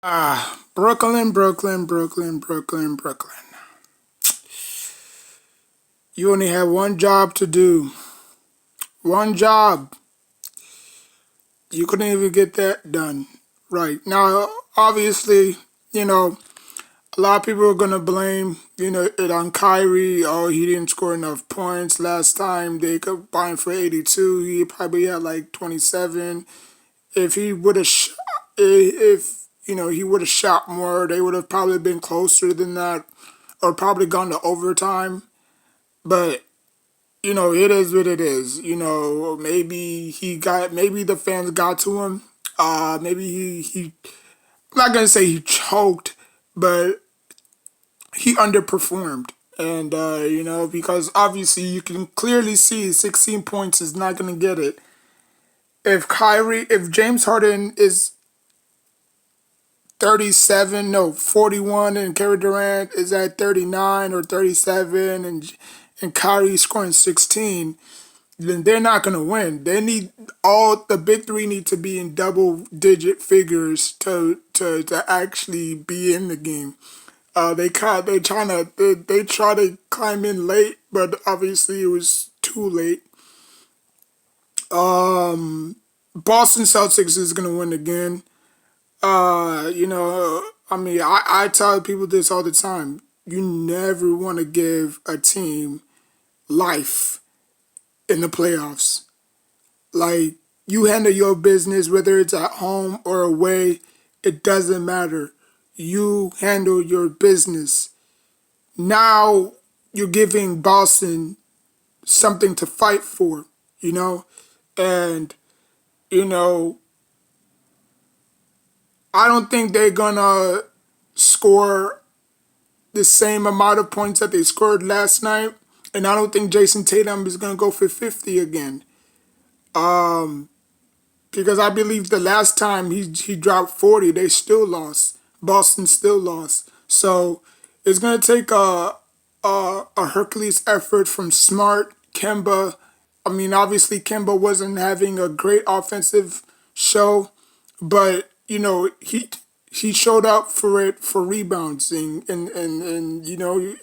Brooklyn, Brooklyn, Brooklyn, Brooklyn, Brooklyn. You only have one job to do. One job. You couldn't even get that done. Right. Now, obviously, you know, a lot of people are going to blame, it on Kyrie. Oh, he didn't score enough points last time. They could buy him for 82. He probably had like 27. If he would have, if, he would have shot more, they would have probably been closer than that or probably gone to overtime. But it is what it is. Maybe the fans got to him. Maybe he. I'm not gonna say he choked, but he underperformed. And because obviously you can clearly see 16 points is not gonna get it. If James Harden is 37, no, 41, and Kevin Durant is at 39 or 37, and Kyrie scoring 16, then they're not going to win. They need all the big three need to be in double digit figures to actually be in the game. They try to climb in late, but obviously it was too late. Boston Celtics is going to win again. I mean, I tell people this all the time. You never want to give a team life in the playoffs. Like, you handle your business, whether it's at home or away, it doesn't matter. You handle your business. Now you're giving Boston something to fight for, you know? And, you know, I don't think they're gonna score the same amount of points that they scored last night. And I don't think Jason Tatum is gonna go for 50 again. Because I believe the last time he dropped 40, they still lost. Boston still lost. So it's gonna take a Hercules effort from Smart, Kemba. I mean, obviously Kemba wasn't having a great offensive show, but he showed up for it for rebounds and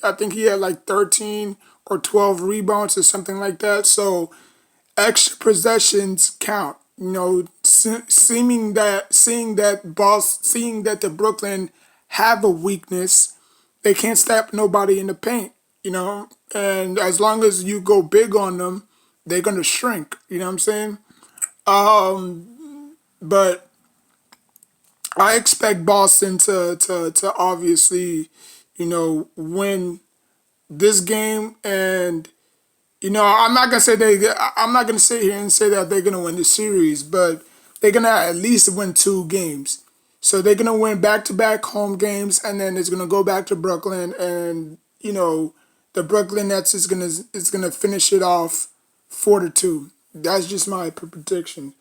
I think he had like 13 or 12 rebounds or something like that. So extra possessions count. Seeing that the Brooklyn have a weakness, they can't stop nobody in the paint. And as long as you go big on them, they're gonna shrink. You know what I'm saying? But I expect Boston to obviously, win this game. And I'm not gonna sit here and say that they're gonna win the series, but they're gonna at least win 2 games. So they're gonna win back-to-back home games, and then it's gonna go back to Brooklyn, and the Brooklyn Nets is gonna finish it off 4-2. That's just my prediction.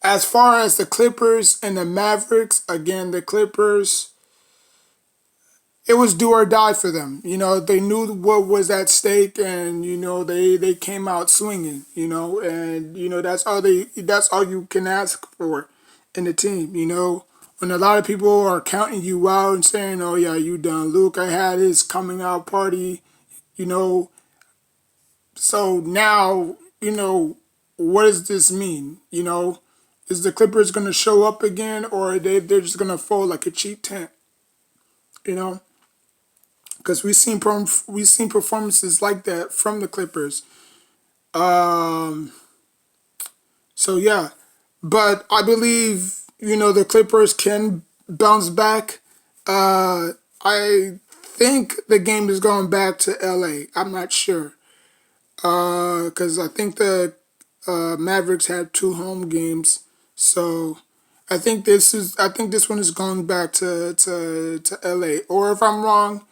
As far as the Clippers and the Mavericks, again, the Clippers, it was do or die for them. They knew what was at stake, and they came out swinging. And that's all you can ask for in the team. When a lot of people are counting you out and saying, "Oh yeah, you done." Luka had his coming out party. You know, so now what does this mean? Is the Clippers gonna show up again, or they're just gonna fold like a cheap tent? You know because we seen performances like that from the Clippers. Um, so yeah, but I believe the Clippers can bounce back. I think the game is going back to LA. I'm not sure because I think the Mavericks had 2 home games, so I think this one is going back to LA. Or if I'm wrong,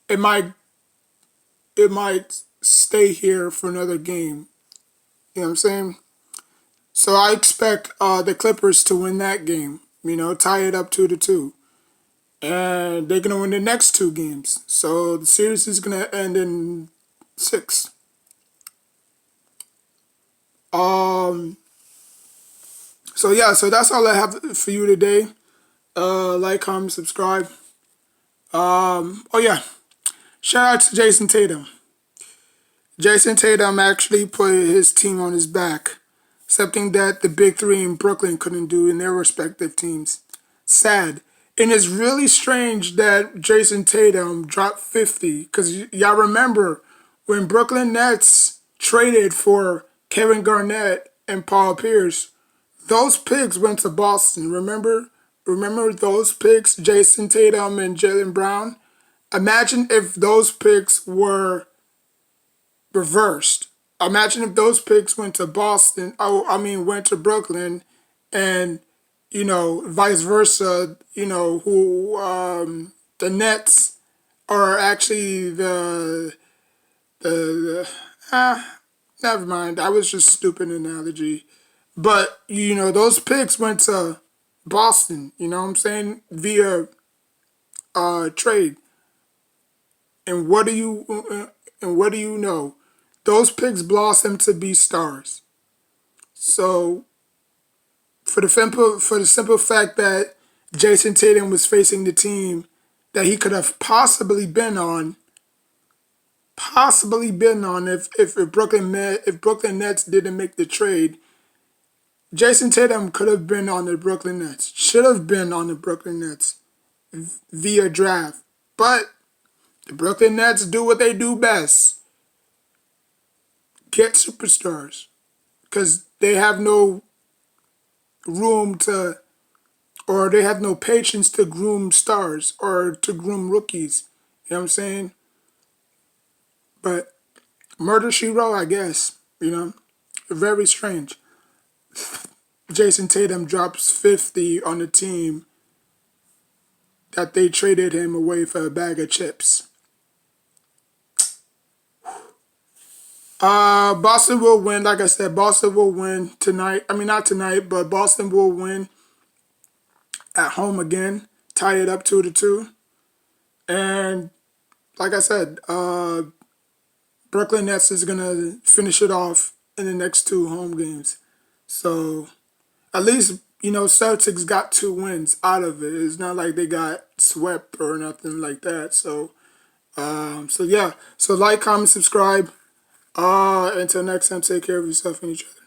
it might it might stay here for another game. You know what I'm saying? So I expect the Clippers to win that game. Tie it up 2-2, and they're gonna win the next 2 games. So the series is gonna end in 6. Um. So yeah, so that's all I have for you today. Like, comment, subscribe. Oh yeah, shout out to Jason Tatum. Jason Tatum actually put his team on his back, something that the big three in Brooklyn couldn't do in their respective teams. Sad. And it's really strange that Jason Tatum dropped 50, because y'all remember when Brooklyn Nets traded for Kevin Garnett and Paul Pierce, those picks went to Boston. Remember those picks, Jason Tatum and Jaylen Brown? Imagine if those picks were reversed. Imagine if those picks went to Boston. Oh, I mean, went to Brooklyn, and vice versa. Who the Nets are actually the never mind. I was just stupid analogy, but those picks went to Boston. You know what I'm saying, via trade. And what do you know? Those picks blossomed to be stars. So for the simple fact that Jason Tatum was facing the team that he could have possibly been on if Brooklyn Nets didn't make the trade, Jason Tatum could have been on the Brooklyn Nets. Should have been on the Brooklyn Nets via draft. But the Brooklyn Nets do what they do best. Get superstars. Because they have no room to, or they have no patience to groom stars or to groom rookies. You know what I'm saying? But Murder She Wrote, I guess. Very strange. Jason Tatum drops 50 on the team that they traded him away for a bag of chips. Boston will win. Like I said, Boston will win tonight. I mean, not tonight, but Boston will win at home again. Tie it up 2-2. And like I said, Brooklyn Nets is gonna finish it off in the next two home games. So at least Celtics got 2 wins out of it. It's not like they got swept or nothing like that. So yeah. So like, comment, subscribe. Until next time, take care of yourself and each other.